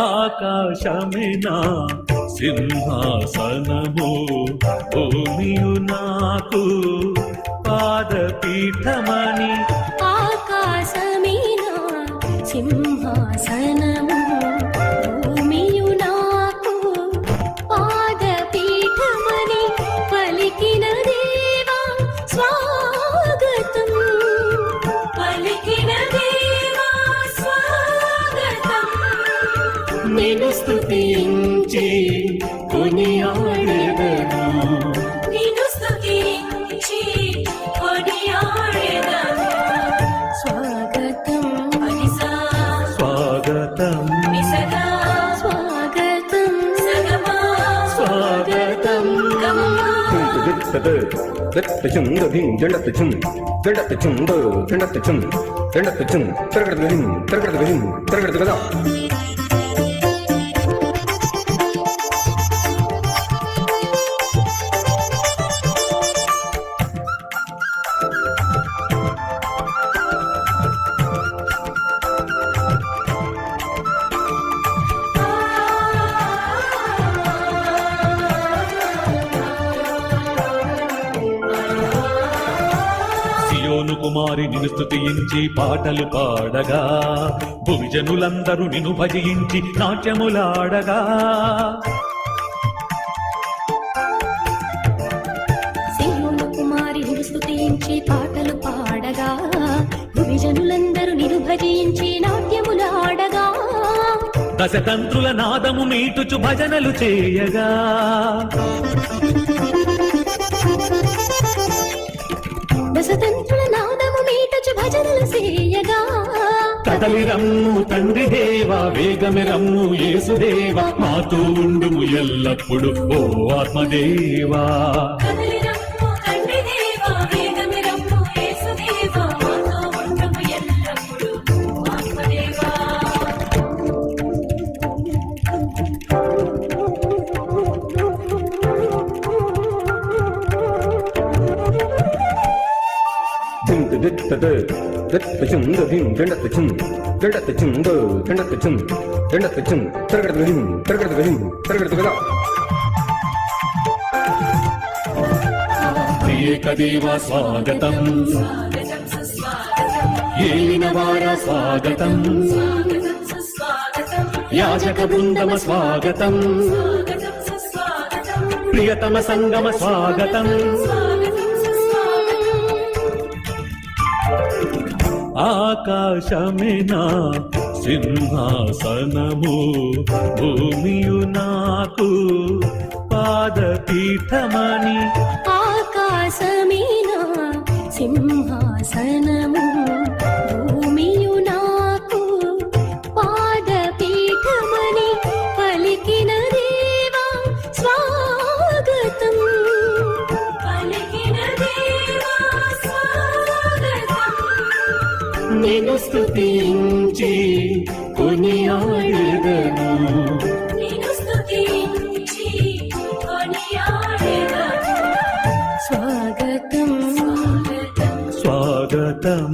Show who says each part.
Speaker 1: ఆకాశమినా సింహాసనము భూమియు నాకు పాదపీఠమని.
Speaker 2: ఆకాశమినా సింహాసనము భూమియు నాకు పాదపీఠమని పలికిన దేవా స్వాగతం. పలికిన దేవా స్వాగతం. నిన్ను స్తుతించి కొనియాడెదను. నిన్ను స్తుతించి కొనియాడెదను. స్వాగతం
Speaker 1: స్వాగతం
Speaker 2: స్వాగతం
Speaker 1: స్వాగతం. సియోను కుమారి నిన్ను స్తుతించి పాటలు పాడగా, భువిజనులందరూ నిన్ను భజించి నాట్యములాడగా.
Speaker 2: సియోను కుమారి నిన్ను స్తుతించి పాటలు పాడగా, భువిజనులందరూ నిన్ను భజించి నాట్యములాడగా.
Speaker 1: దశతంత్రుల నాదము మీటుచు భజనలు చేయగా,
Speaker 2: దశతంత్రుల నాదము మీటుచు భజనలు చేయగా.
Speaker 1: కదలి రమ్ము తండ్రి దేవా, వేగమి రమ్ము యేసుదేవా, మాతో ఉండుము ఎల్లప్పుడు ఓ ఆత్మదేవా.
Speaker 2: కదలి రమ్ము తండ్రి దేవా, వేగమి రమ్ము యేసుదేవా, మాతో ఉండుము ఎల్లప్పుడు ఓ ఆత్మదేవా.
Speaker 1: ఏకదేవా స్వాగతం, ఏలినవార స్వాగతం, యాజక బృందమ స్వాగతం, ప్రియతమ సంగమ స్వాగతం. ఆకాశమినా సింహాసనము భూమియు నాకు పాదపీఠమని.
Speaker 2: ఆకాశమినా సింహాసనము భూమియు నాకు పాదపీఠమని పలికిన దేవా స్వాగతం. పలికిన దేవా స్వాగతం.
Speaker 1: నిన్ను స్తుతించి కొనియాడెదను.
Speaker 2: నిన్ను స్తుతించి కొనియాడెదను. స్వాగతం
Speaker 1: స్వాగతం